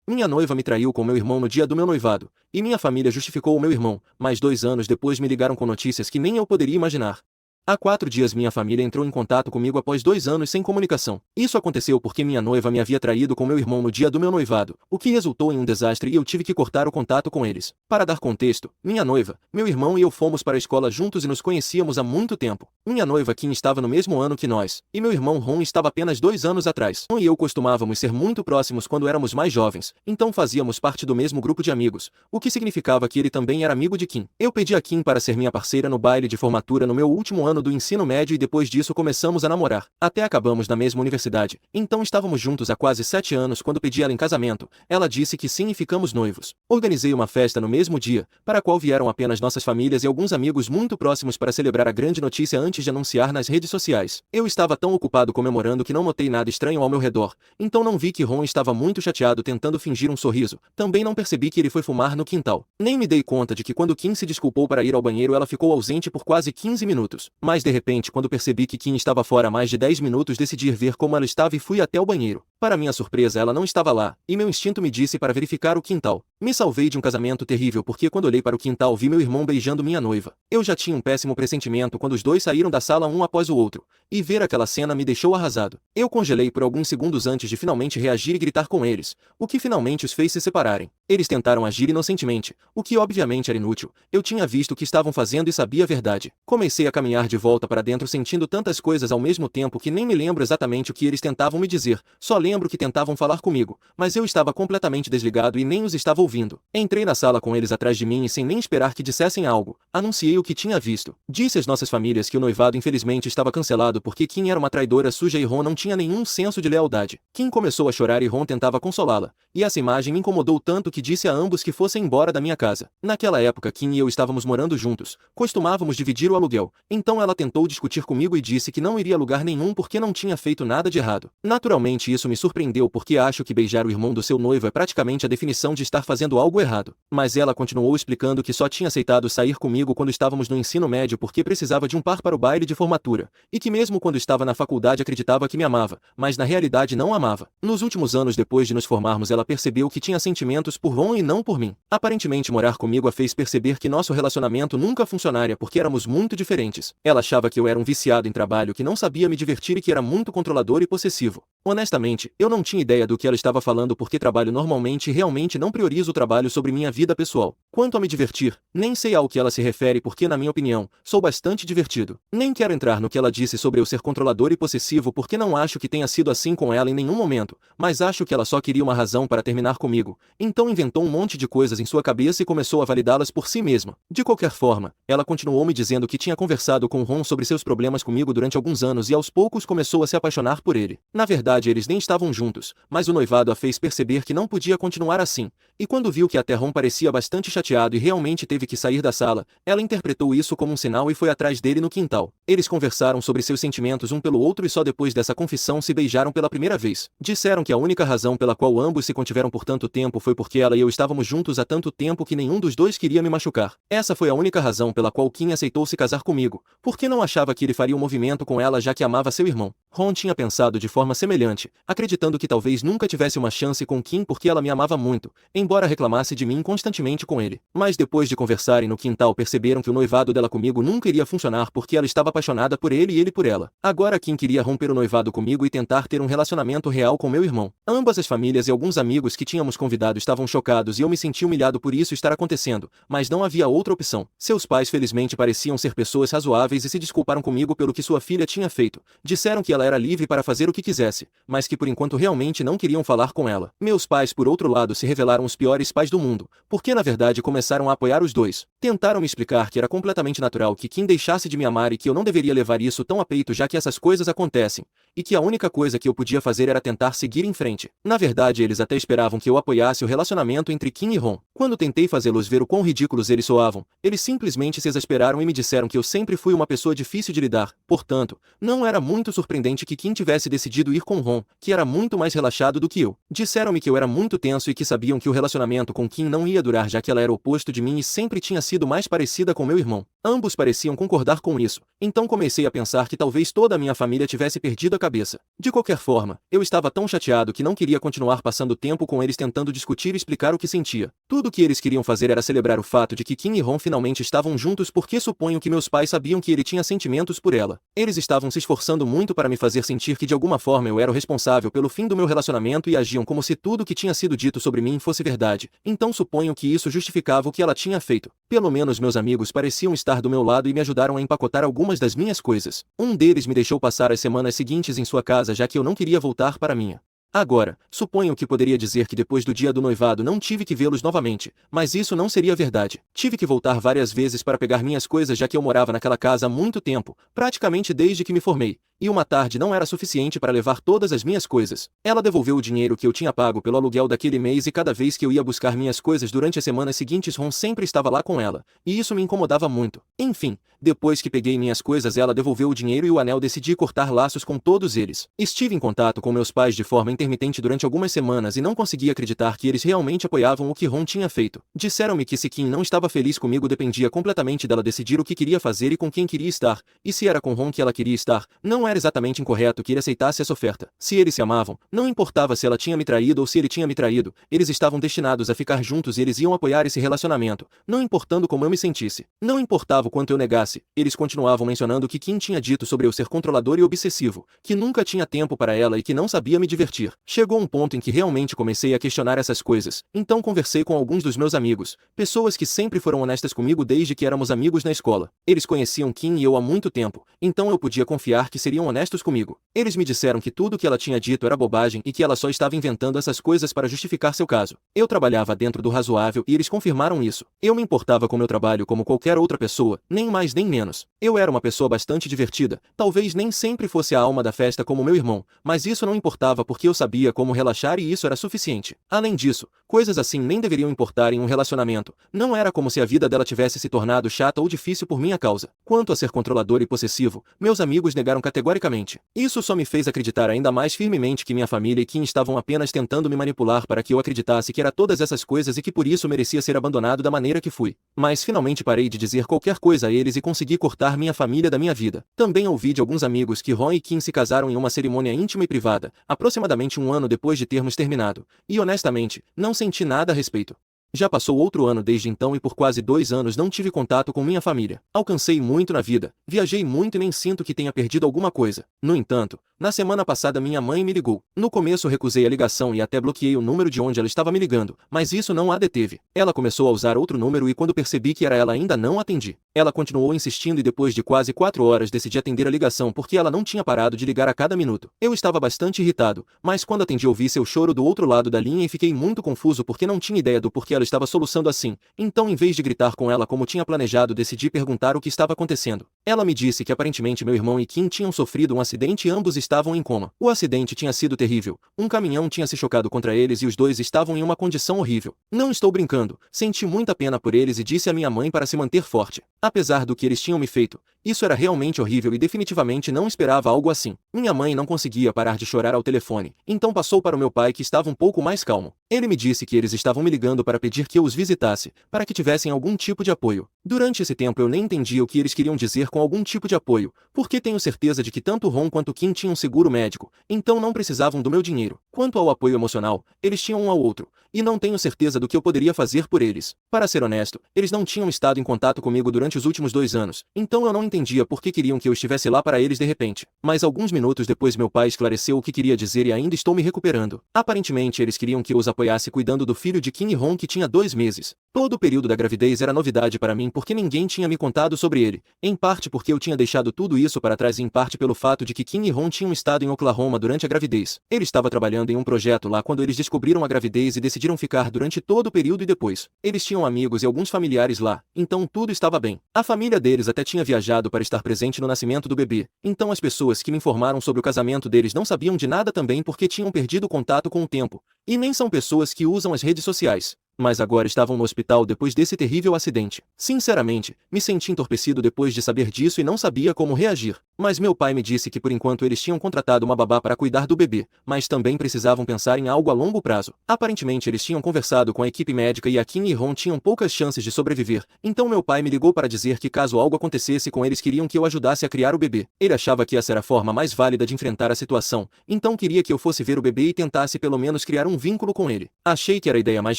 Minha noiva me traiu com meu irmão no dia do meu noivado, e minha família justificou o meu irmão, mas 2 anos depois me ligaram com notícias que nem eu poderia imaginar. Há 4 dias minha família entrou em contato comigo após 2 anos sem comunicação. Isso aconteceu porque minha noiva me havia traído com meu irmão no dia do meu noivado, o que resultou em um desastre e eu tive que cortar o contato com eles. Para dar contexto, minha noiva, meu irmão e eu fomos para a escola juntos e nos conhecíamos há muito tempo. Minha noiva Kim estava no mesmo ano que nós, e meu irmão Ron estava apenas 2 anos atrás. Ron e eu costumávamos ser muito próximos quando éramos mais jovens, então fazíamos parte do mesmo grupo de amigos, o que significava que ele também era amigo de Kim. Eu pedi a Kim para ser minha parceira no baile de formatura no meu último ano do ensino médio e depois disso começamos a namorar. Até acabamos na mesma universidade, então estávamos juntos há quase 7 anos quando pedi ela em casamento. Ela disse que sim e ficamos noivos. Organizei uma festa no mesmo dia, para a qual vieram apenas nossas famílias e alguns amigos muito próximos para celebrar a grande notícia antes de anunciar nas redes sociais. Eu estava tão ocupado comemorando que não notei nada estranho ao meu redor, então não vi que Ron estava muito chateado tentando fingir um sorriso. Também não percebi que ele foi fumar no quintal. Nem me dei conta de que quando Kim se desculpou para ir ao banheiro ela ficou ausente por quase 15 minutos. Mas de repente, quando percebi que Kim estava fora há mais de 10 minutos, decidi ir ver como ela estava e fui até o banheiro. Para minha surpresa, ela não estava lá, e meu instinto me disse para verificar o quintal. Me salvei de um casamento terrível porque quando olhei para o quintal vi meu irmão beijando minha noiva. Eu já tinha um péssimo pressentimento quando os dois saíram da sala um após o outro, e ver aquela cena me deixou arrasado. Eu congelei por alguns segundos antes de finalmente reagir e gritar com eles, o que finalmente os fez se separarem. Eles tentaram agir inocentemente, o que obviamente era inútil. Eu tinha visto o que estavam fazendo e sabia a verdade. Comecei a caminhar de volta para dentro sentindo tantas coisas ao mesmo tempo que nem me lembro exatamente o que eles tentavam me dizer, só lembro que tentavam falar comigo, mas eu estava completamente desligado e nem os estava ouvindo. Entrei na sala com eles atrás de mim e sem nem esperar que dissessem algo, anunciei o que tinha visto. Disse às nossas famílias que o noivado infelizmente estava cancelado porque Kim era uma traidora suja e Ron não tinha nenhum senso de lealdade. Kim começou a chorar e Ron tentava consolá-la, e essa imagem me incomodou tanto que disse a ambos que fossem embora da minha casa. Naquela época Kim e eu estávamos morando juntos, costumávamos dividir o aluguel, então ela tentou discutir comigo e disse que não iria a lugar nenhum porque não tinha feito nada de errado. Naturalmente isso me surpreendeu porque acho que beijar o irmão do seu noivo é praticamente a definição de estar fazendo algo errado. Mas ela continuou explicando que só tinha aceitado sair comigo quando estávamos no ensino médio porque precisava de um par para o baile de formatura, e que mesmo quando estava na faculdade acreditava que me amava, mas na realidade não amava. Nos últimos anos depois de nos formarmos ela percebeu que tinha sentimentos por Ron e não por mim. Aparentemente morar comigo a fez perceber que nosso relacionamento nunca funcionaria porque éramos muito diferentes. Ela achava que eu era um viciado em trabalho que não sabia me divertir e que era muito controlador e possessivo. Honestamente, eu não tinha ideia do que ela estava falando porque trabalho normalmente e realmente não priorizo o trabalho sobre minha vida pessoal. Quanto a me divertir, nem sei ao que ela se refere porque na minha opinião, sou bastante divertido. Nem quero entrar no que ela disse sobre eu ser controlador e possessivo porque não acho que tenha sido assim com ela em nenhum momento, mas acho que ela só queria uma razão para terminar comigo, então inventou um monte de coisas em sua cabeça e começou a validá-las por si mesma. De qualquer forma, ela continuou me dizendo que tinha conversado com Ron sobre seus problemas comigo durante alguns anos e aos poucos começou a se apaixonar por ele. Na verdade eles nem estavam juntos, mas o noivado a fez perceber que não podia continuar assim, e quando viu que até Ron parecia bastante chateado e realmente teve que sair da sala, ela interpretou isso como um sinal e foi atrás dele no quintal. Eles conversaram sobre seus sentimentos um pelo outro e só depois dessa confissão se beijaram pela primeira vez. Disseram que a única razão pela qual ambos se contiveram por tanto tempo foi porque ela e eu estávamos juntos há tanto tempo que nenhum dos dois queria me machucar. Essa foi a única razão pela qual Kim aceitou se casar comigo, porque não achava que ele faria um movimento com ela já que amava seu irmão. Ron tinha pensado de forma semelhante, acreditando que talvez nunca tivesse uma chance com Kim porque ela me amava muito, embora reclamasse de mim constantemente com ele. Mas depois de conversarem no quintal perceberam que o noivado dela comigo nunca iria funcionar porque ela estava apaixonada por ele e ele por ela. Agora Kim queria romper o noivado comigo e tentar ter um relacionamento real com meu irmão. Ambas as famílias e alguns amigos que tínhamos convidado estavam chocados e eu me senti humilhado por isso estar acontecendo, mas não havia outra opção. Seus pais felizmente pareciam ser pessoas razoáveis e se desculparam comigo pelo que sua filha tinha feito. Disseram que ela era livre para fazer o que quisesse, mas que por enquanto realmente não queriam falar com ela. Meus pais por outro lado se revelaram os piores pais do mundo, porque na verdade começaram a apoiar os dois. Tentaram me explicar que era completamente natural que Kim deixasse de me amar e que eu não deveria levar isso tão a peito já que essas coisas acontecem, e que a única coisa que eu podia fazer era tentar seguir em frente. Na verdade eles até esperavam que eu apoiasse o relacionamento entre Kim e Ron. Quando tentei fazê-los ver o quão ridículos eles soavam, eles simplesmente se exasperaram e me disseram que eu sempre fui uma pessoa difícil de lidar. Portanto, não era muito surpreendente que Kim tivesse decidido ir com Ron, que era muito mais relaxado do que eu. Disseram-me que eu era muito tenso e que sabiam que o relacionamento com Kim não ia durar já que ela era o oposto de mim e sempre tinha sido mais parecida com meu irmão. Ambos pareciam concordar com isso, então comecei a pensar que talvez toda a minha família tivesse perdido a cabeça. De qualquer forma, eu estava tão chateado que não queria continuar passando tempo com eles tentando discutir e explicar o que sentia. Tudo o que eles queriam fazer era celebrar o fato de que Kim e Ron finalmente estavam juntos porque suponho que meus pais sabiam que ele tinha sentimentos por ela. Eles estavam se esforçando muito para me fazer sentir que de alguma forma eu era o responsável pelo fim do meu relacionamento e agiam como se tudo o que tinha sido dito sobre mim fosse verdade, então suponho que isso justificava o que ela tinha feito. Pelo menos meus amigos pareciam estar do meu lado e me ajudaram a empacotar algumas das minhas coisas. Um deles me deixou passar as semanas seguintes em sua casa já que eu não queria voltar para a minha. Agora, suponho que poderia dizer que depois do dia do noivado não tive que vê-los novamente, mas isso não seria verdade. Tive que voltar várias vezes para pegar minhas coisas já que eu morava naquela casa há muito tempo, praticamente desde que me formei, e uma tarde não era suficiente para levar todas as minhas coisas. Ela devolveu o dinheiro que eu tinha pago pelo aluguel daquele mês e cada vez que eu ia buscar minhas coisas durante as semanas seguintes Ron sempre estava lá com ela, e isso me incomodava muito. Enfim, depois que peguei minhas coisas ela devolveu o dinheiro e o anel decidi cortar laços com todos eles. Estive em contato com meus pais de forma intermitente durante algumas semanas e não consegui acreditar que eles realmente apoiavam o que Ron tinha feito. Disseram-me que se Kim não estava feliz comigo dependia completamente dela decidir o que queria fazer e com quem queria estar, e se era com Ron que ela queria estar, não era exatamente incorreto que ele aceitasse essa oferta. Se eles se amavam, não importava se ela tinha me traído ou se ele tinha me traído, eles estavam destinados a ficar juntos e eles iam apoiar esse relacionamento, não importando como eu me sentisse. Não importava o quanto eu negasse, eles continuavam mencionando o que Kim tinha dito sobre eu ser controlador e obsessivo, que nunca tinha tempo para ela e que não sabia me divertir. Chegou um ponto em que realmente comecei a questionar essas coisas, então conversei com alguns dos meus amigos, pessoas que sempre foram honestas comigo desde que éramos amigos na escola. Eles conheciam Kim e eu há muito tempo, então eu podia confiar que seriam honestos comigo. Eles me disseram que tudo o que ela tinha dito era bobagem e que ela só estava inventando essas coisas para justificar seu caso. Eu trabalhava dentro do razoável e eles confirmaram isso. Eu me importava com meu trabalho como qualquer outra pessoa, nem mais nem menos. Eu era uma pessoa bastante divertida, talvez nem sempre fosse a alma da festa como meu irmão, mas isso não importava porque eu sabia como relaxar e isso era suficiente. Além disso, coisas assim nem deveriam importar em um relacionamento. Não era como se a vida dela tivesse se tornado chata ou difícil por minha causa. Quanto a ser controlador e possessivo, meus amigos negaram categoricamente. Isso só me fez acreditar ainda mais firmemente que minha família e Kim estavam apenas tentando me manipular para que eu acreditasse que era todas essas coisas e que por isso merecia ser abandonado da maneira que fui. Mas finalmente parei de dizer qualquer coisa a eles e consegui cortar minha família da minha vida. Também ouvi de alguns amigos que Ron e Kim se casaram em uma cerimônia íntima e privada, aproximadamente um ano depois de termos terminado, e honestamente, não senti nada a respeito. Já passou outro ano desde então e por quase 2 anos não tive contato com minha família. Alcancei muito na vida, viajei muito e nem sinto que tenha perdido alguma coisa. No entanto, na semana passada minha mãe me ligou. No começo recusei a ligação e até bloqueei o número de onde ela estava me ligando, mas isso não a deteve. Ela começou a usar outro número e quando percebi que era ela ainda não atendi. Ela continuou insistindo e depois de quase 4 horas decidi atender a ligação porque ela não tinha parado de ligar a cada minuto. Eu estava bastante irritado, mas quando atendi ouvi seu choro do outro lado da linha e fiquei muito confuso porque não tinha ideia do porquê ela estava soluçando assim. Então em vez de gritar com ela como tinha planejado decidi perguntar o que estava acontecendo. Ela me disse que aparentemente meu irmão e Kim tinham sofrido um acidente e ambos estavam em coma. O acidente tinha sido terrível. Um caminhão tinha se chocado contra eles e os dois estavam em uma condição horrível. Não estou brincando. Senti muita pena por eles e disse à minha mãe para se manter forte. Apesar do que eles tinham me feito, isso era realmente horrível e definitivamente não esperava algo assim. Minha mãe não conseguia parar de chorar ao telefone, então passou para o meu pai que estava um pouco mais calmo. Ele me disse que eles estavam me ligando para pedir que eu os visitasse, para que tivessem algum tipo de apoio. Durante esse tempo eu nem entendia o que eles queriam dizer com algum tipo de apoio, porque tenho certeza de que tanto Ron quanto Kim tinham seguro médico, então não precisavam do meu dinheiro. Quanto ao apoio emocional, eles tinham um ao outro, e não tenho certeza do que eu poderia fazer por eles. Para ser honesto, eles não tinham estado em contato comigo durante os últimos 2 anos, então eu não entendia por que queriam que eu estivesse lá para eles de repente. Mas alguns minutos depois meu pai esclareceu o que queria dizer e ainda estou me recuperando. Aparentemente eles queriam que eu os apoiasse cuidando do filho de Kim e Ron que tinha 2 meses. Todo o período da gravidez era novidade para mim porque ninguém tinha me contado sobre ele, em parte porque eu tinha deixado tudo isso para trás e em parte pelo fato de que Kim e Ron tinham estado em Oklahoma durante a gravidez. Ele estava trabalhando em um projeto lá quando eles descobriram a gravidez e decidiram ficar durante todo o período e depois. Eles tinham amigos e alguns familiares lá, então tudo estava bem. A família deles até tinha viajado para estar presente no nascimento do bebê, então as pessoas que me informaram sobre o casamento deles não sabiam de nada também porque tinham perdido contato com o tempo, e nem são pessoas que usam as redes sociais. mas agora estavam no hospital depois desse terrível acidente. Sinceramente, me senti entorpecido depois de saber disso e não sabia como reagir. Mas meu pai me disse que por enquanto eles tinham contratado uma babá para cuidar do bebê, mas também precisavam pensar em algo a longo prazo. Aparentemente eles tinham conversado com a equipe médica e a Kim e Ron tinham poucas chances de sobreviver, então meu pai me ligou para dizer que caso algo acontecesse com eles queriam que eu ajudasse a criar o bebê. Ele achava que essa era a forma mais válida de enfrentar a situação, então queria que eu fosse ver o bebê e tentasse pelo menos criar um vínculo com ele. Achei que era a ideia mais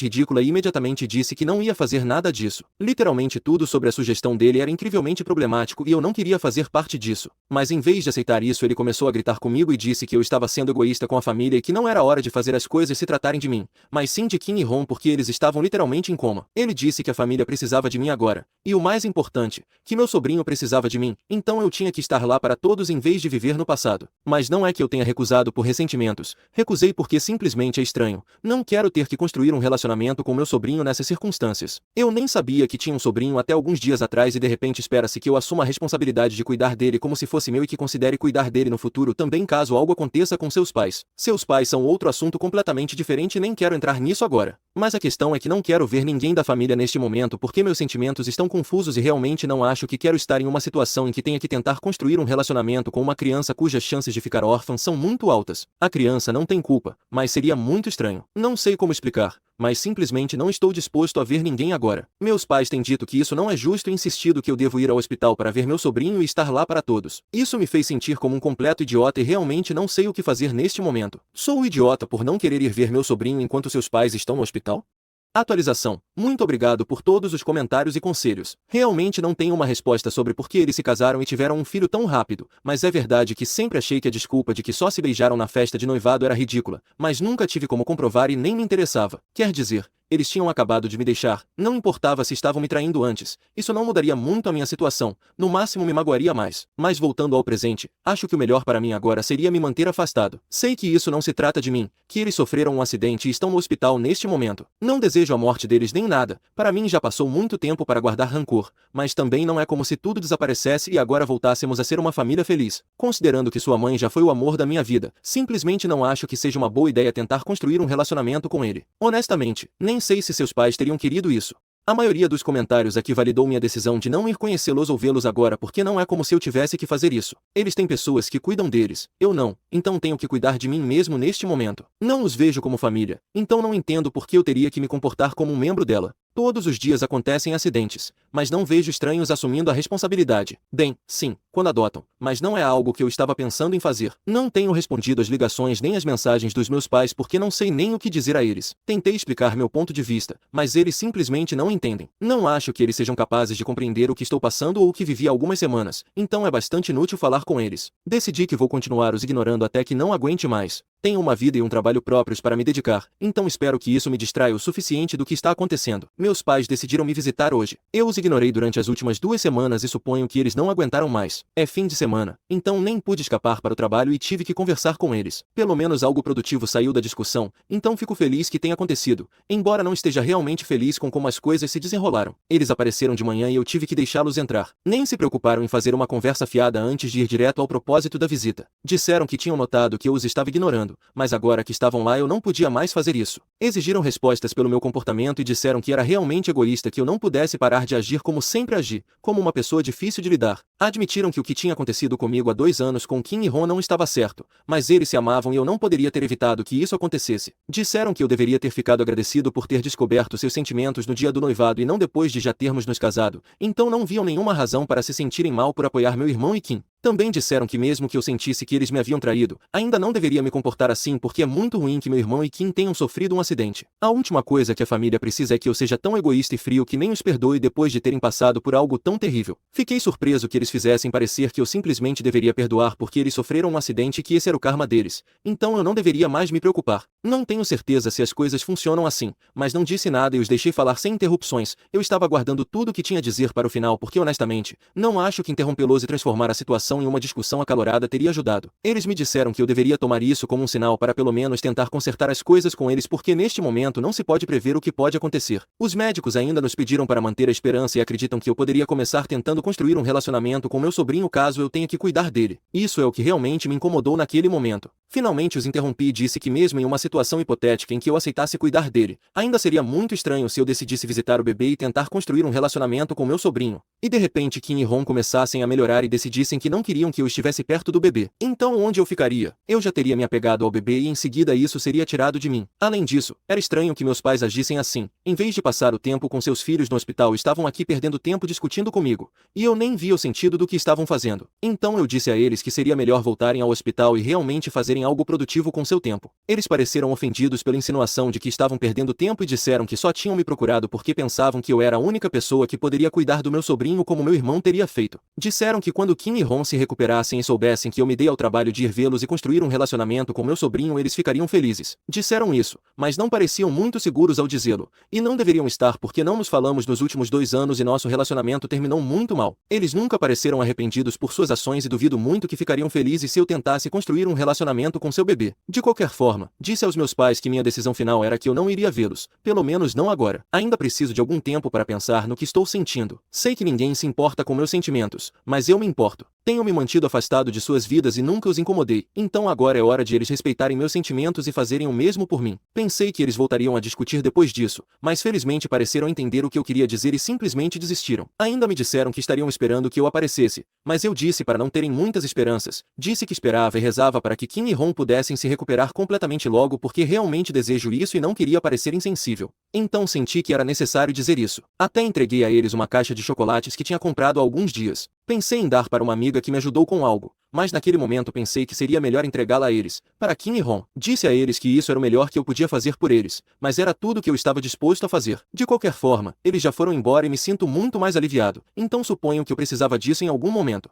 ridícula e imediatamente disse que não ia fazer nada disso. Literalmente tudo sobre a sugestão dele era incrivelmente problemático e eu não queria fazer parte disso. Mas em vez de aceitar isso ele começou a gritar comigo e disse que eu estava sendo egoísta com a família e que não era hora de fazer as coisas se tratarem de mim, mas sim de Kim e Ron porque eles estavam literalmente em coma. Ele disse que a família precisava de mim agora, e o mais importante, que meu sobrinho precisava de mim, então eu tinha que estar lá para todos em vez de viver no passado. Mas não é que eu tenha recusado por ressentimentos, recusei porque simplesmente é estranho, não quero ter que construir um relacionamento com meu sobrinho nessas circunstâncias. Eu nem sabia que tinha um sobrinho até alguns dias atrás e de repente espera-se que eu assuma a responsabilidade de cuidar dele como se fosse meu e que considere cuidar dele no futuro também caso algo aconteça com seus pais. Seus pais são outro assunto completamente diferente e nem quero entrar nisso agora. Mas a questão é que não quero ver ninguém da família neste momento porque meus sentimentos estão confusos e realmente não acho que quero estar em uma situação em que tenha que tentar construir um relacionamento com uma criança cujas chances de ficar órfã são muito altas. A criança não tem culpa, mas seria muito estranho. Não sei como explicar, mas simplesmente não estou disposto a ver ninguém agora. Meus pais têm dito que isso não é justo e insistido que eu devo ir ao hospital para ver meu sobrinho e estar lá para todos. Isso me fez sentir como um completo idiota e realmente não sei o que fazer neste momento. Sou o idiota por não querer ir ver meu sobrinho enquanto seus pais estão no hospital? Atualização. Muito obrigado por todos os comentários e conselhos. Realmente não tenho uma resposta sobre por que eles se casaram e tiveram um filho tão rápido, mas é verdade que sempre achei que a desculpa de que só se beijaram na festa de noivado era ridícula, mas nunca tive como comprovar e nem me interessava. Quer dizer, eles tinham acabado de me deixar, não importava se estavam me traindo antes, isso não mudaria muito a minha situação, no máximo me magoaria mais. Mas voltando ao presente, acho que o melhor para mim agora seria me manter afastado. Sei que isso não se trata de mim, que eles sofreram um acidente e estão no hospital neste momento. Não desejo a morte deles nem nada, para mim já passou muito tempo para guardar rancor, mas também não é como se tudo desaparecesse e agora voltássemos a ser uma família feliz. Considerando que sua mãe já foi o amor da minha vida, simplesmente não acho que seja uma boa ideia tentar construir um relacionamento com ele. Honestamente, nem sei se seus pais teriam querido isso. A maioria dos comentários aqui validou minha decisão de não ir conhecê-los ou vê-los agora porque não é como se eu tivesse que fazer isso. Eles têm pessoas que cuidam deles, eu não, então tenho que cuidar de mim mesmo neste momento. Não os vejo como família, então não entendo por que eu teria que me comportar como um membro dela. Todos os dias acontecem acidentes, mas não vejo estranhos assumindo a responsabilidade. Bem, sim, quando adotam, mas não é algo que eu estava pensando em fazer. Não tenho respondido às ligações nem às mensagens dos meus pais porque não sei nem o que dizer a eles. Tentei explicar meu ponto de vista, mas eles simplesmente não entendem. Não acho que eles sejam capazes de compreender o que estou passando ou o que vivi há algumas semanas, então é bastante inútil falar com eles. Decidi que vou continuar os ignorando até que não aguente mais. Tenho uma vida e um trabalho próprios para me dedicar, então espero que isso me distraia o suficiente do que está acontecendo. Meus pais decidiram me visitar hoje. Eu os ignorei durante as últimas 2 semanas e suponho que eles não aguentaram mais. É fim de semana, então nem pude escapar para o trabalho e tive que conversar com eles. Pelo menos algo produtivo saiu da discussão, então fico feliz que tenha acontecido, embora não esteja realmente feliz com como as coisas se desenrolaram. Eles apareceram de manhã e eu tive que deixá-los entrar. Nem se preocuparam em fazer uma conversa fiada antes de ir direto ao propósito da visita. Disseram que tinham notado que eu os estava ignorando, mas agora que estavam lá eu não podia mais fazer isso. Exigiram respostas pelo meu comportamento e disseram que era realmente egoísta que eu não pudesse parar de agir como sempre agi, como uma pessoa difícil de lidar. Admitiram que o que tinha acontecido comigo há 2 anos com Kim e Ron não estava certo, mas eles se amavam e eu não poderia ter evitado que isso acontecesse. Disseram que eu deveria ter ficado agradecido por ter descoberto seus sentimentos no dia do noivado e não depois de já termos nos casado, então não viam nenhuma razão para se sentirem mal por apoiar meu irmão e Kim. Também disseram que mesmo que eu sentisse que eles me haviam traído, ainda não deveria me comportar assim porque é muito ruim que meu irmão e Kim tenham sofrido um acidente. A última coisa que a família precisa é que eu seja tão egoísta e frio que nem os perdoe depois de terem passado por algo tão terrível. Fiquei surpreso que eles fizessem parecer que eu simplesmente deveria perdoar porque eles sofreram um acidente e que esse era o karma deles, então eu não deveria mais me preocupar. Não tenho certeza se as coisas funcionam assim, mas não disse nada e os deixei falar sem interrupções. Eu estava guardando tudo o que tinha a dizer para o final porque honestamente, não acho que interrompê-los e transformar a situação em uma discussão acalorada teria ajudado. Eles me disseram que eu deveria tomar isso como um sinal para pelo menos tentar consertar as coisas com eles porque neste momento não se pode prever o que pode acontecer. Os médicos ainda nos pediram para manter a esperança e acreditam que eu poderia começar tentando construir um relacionamento com meu sobrinho caso eu tenha que cuidar dele. Isso é o que realmente me incomodou naquele momento. Finalmente os interrompi e disse que mesmo em uma situação situação hipotética em que eu aceitasse cuidar dele. Ainda seria muito estranho se eu decidisse visitar o bebê e tentar construir um relacionamento com meu sobrinho. E de repente Kim e Ron começassem a melhorar e decidissem que não queriam que eu estivesse perto do bebê. Então onde eu ficaria? Eu já teria me apegado ao bebê e em seguida isso seria tirado de mim. Além disso, era estranho que meus pais agissem assim. Em vez de passar o tempo com seus filhos no hospital, estavam aqui perdendo tempo discutindo comigo. E eu nem via o sentido do que estavam fazendo. Então eu disse a eles que seria melhor voltarem ao hospital e realmente fazerem algo produtivo com seu tempo. Eles pareceram ofendidos pela insinuação de que estavam perdendo tempo e disseram que só tinham me procurado porque pensavam que eu era a única pessoa que poderia cuidar do meu sobrinho como meu irmão teria feito. Disseram que quando Kim e Ron se recuperassem e soubessem que eu me dei ao trabalho de ir vê-los e construir um relacionamento com meu sobrinho, eles ficariam felizes. Disseram isso, mas não pareciam muito seguros ao dizê-lo. E não deveriam estar porque não nos falamos nos últimos 2 anos e nosso relacionamento terminou muito mal. Eles nunca pareceram arrependidos por suas ações e duvido muito que ficariam felizes se eu tentasse construir um relacionamento com seu bebê. De qualquer forma, disse aos meus pais que minha decisão final era que eu não iria vê-los, pelo menos não agora. Ainda preciso de algum tempo para pensar no que estou sentindo. Sei que ninguém se importa com meus sentimentos, mas eu me importo. Tenho me mantido afastado de suas vidas e nunca os incomodei, então agora é hora de eles respeitarem meus sentimentos e fazerem o mesmo por mim. Pensei que eles voltariam a discutir depois disso, mas felizmente pareceram entender o que eu queria dizer e simplesmente desistiram. Ainda me disseram que estariam esperando que eu aparecesse, mas eu disse para não terem muitas esperanças. Disse que esperava e rezava para que Kim e Ron pudessem se recuperar completamente logo porque realmente desejo isso e não queria parecer insensível. Então senti que era necessário dizer isso. Até entreguei a eles uma caixa de chocolates que tinha comprado há alguns dias. Pensei em dar para uma amiga que me ajudou com algo, mas naquele momento pensei que seria melhor entregá-la a eles, para Kim e Ron. Disse a eles que isso era o melhor que eu podia fazer por eles, mas era tudo que eu estava disposto a fazer. De qualquer forma, eles já foram embora e me sinto muito mais aliviado, então suponho que eu precisava disso em algum momento.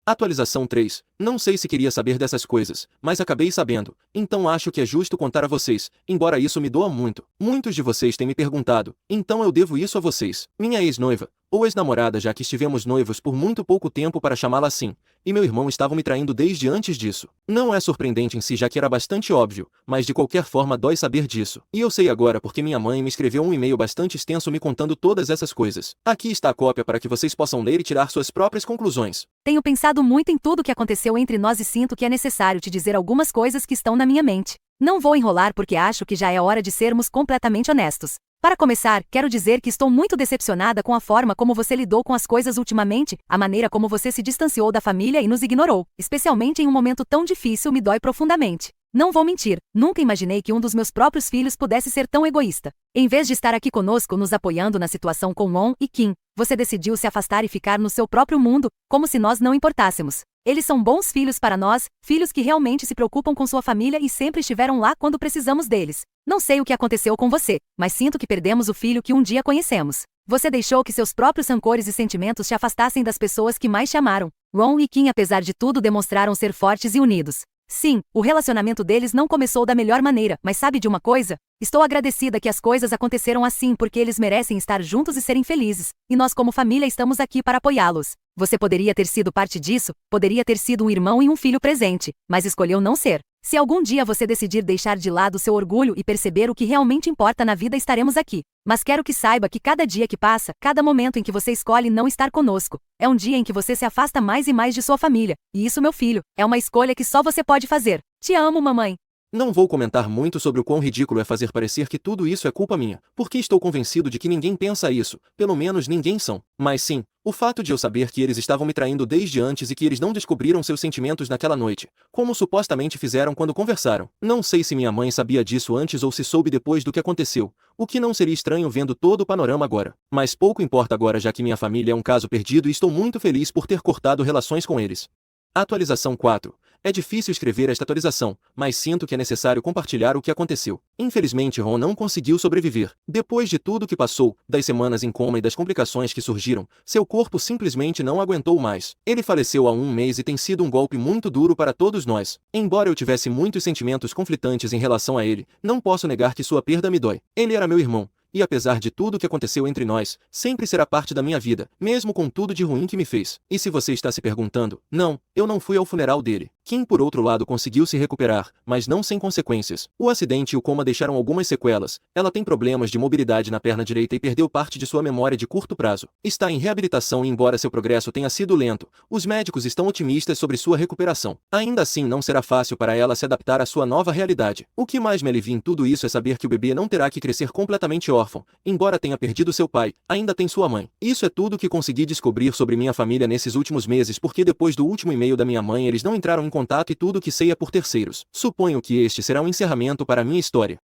Atualização 3. Não sei se queria saber dessas coisas, mas acabei sabendo, então acho que é justo contar a vocês, embora isso me doa muito. Muitos de vocês têm me perguntado, então eu devo isso a vocês. Minha ex-noiva, ou ex-namorada, já que estivemos noivos por muito pouco tempo para chamá-la assim, e meu irmão estavam me traindo desde antes disso. Não é surpreendente em si, já que era bastante óbvio, mas de qualquer forma dói saber disso. E eu sei agora porque minha mãe me escreveu um e-mail bastante extenso me contando todas essas coisas. Aqui está a cópia para que vocês possam ler e tirar suas próprias conclusões. Tenho pensado muito em tudo o que aconteceu entre nós e sinto que é necessário te dizer algumas coisas que estão na minha mente. Não vou enrolar porque acho que já é hora de sermos completamente honestos. Para começar, quero dizer que estou muito decepcionada com a forma como você lidou com as coisas ultimamente, a maneira como você se distanciou da família e nos ignorou, especialmente em um momento tão difícil, me dói profundamente. Não vou mentir, nunca imaginei que um dos meus próprios filhos pudesse ser tão egoísta. Em vez de estar aqui conosco nos apoiando na situação com Ron e Kim, você decidiu se afastar e ficar no seu próprio mundo, como se nós não importássemos. Eles são bons filhos para nós, filhos que realmente se preocupam com sua família e sempre estiveram lá quando precisamos deles. Não sei o que aconteceu com você, mas sinto que perdemos o filho que um dia conhecemos. Você deixou que seus próprios rancores e sentimentos te afastassem das pessoas que mais te amaram. Ron e Kim, apesar de tudo, demonstraram ser fortes e unidos. Sim, o relacionamento deles não começou da melhor maneira, mas sabe de uma coisa? Estou agradecida que as coisas aconteceram assim porque eles merecem estar juntos e serem felizes, e nós como família estamos aqui para apoiá-los. Você poderia ter sido parte disso, poderia ter sido um irmão e um filho presente, mas escolheu não ser. Se algum dia você decidir deixar de lado seu orgulho e perceber o que realmente importa na vida, estaremos aqui. Mas quero que saiba que cada dia que passa, cada momento em que você escolhe não estar conosco, é um dia em que você se afasta mais e mais de sua família. E isso, meu filho, é uma escolha que só você pode fazer. Te amo, mamãe. Não vou comentar muito sobre o quão ridículo é fazer parecer que tudo isso é culpa minha, porque estou convencido de que ninguém pensa isso, pelo menos ninguém são. Mas sim, o fato de eu saber que eles estavam me traindo desde antes e que eles não descobriram seus sentimentos naquela noite, como supostamente fizeram quando conversaram. Não sei se minha mãe sabia disso antes ou se soube depois do que aconteceu, o que não seria estranho vendo todo o panorama agora. Mas pouco importa agora, já que minha família é um caso perdido e estou muito feliz por ter cortado relações com eles. Atualização 4. É difícil escrever esta atualização, mas sinto que é necessário compartilhar o que aconteceu. Infelizmente Ron não conseguiu sobreviver. Depois de tudo que passou, das semanas em coma e das complicações que surgiram, seu corpo simplesmente não aguentou mais. Ele faleceu há 1 mês e tem sido um golpe muito duro para todos nós. Embora eu tivesse muitos sentimentos conflitantes em relação a ele, não posso negar que sua perda me dói. Ele era meu irmão. E apesar de tudo que aconteceu entre nós, sempre será parte da minha vida, mesmo com tudo de ruim que me fez. E se você está se perguntando, não, eu não fui ao funeral dele. Kim, por outro lado, conseguiu se recuperar, mas não sem consequências. O acidente e o coma deixaram algumas sequelas. Ela tem problemas de mobilidade na perna direita e perdeu parte de sua memória de curto prazo. Está em reabilitação e, embora seu progresso tenha sido lento, os médicos estão otimistas sobre sua recuperação. Ainda assim, não será fácil para ela se adaptar à sua nova realidade. O que mais me alivia em tudo isso é saber que o bebê não terá que crescer completamente órfão. Embora tenha perdido seu pai, ainda tem sua mãe. Isso é tudo que consegui descobrir sobre minha família nesses últimos meses, porque depois do último e-mail da minha mãe eles não entraram em contato e tudo que sei é por terceiros. Suponho que este será um encerramento para a minha história.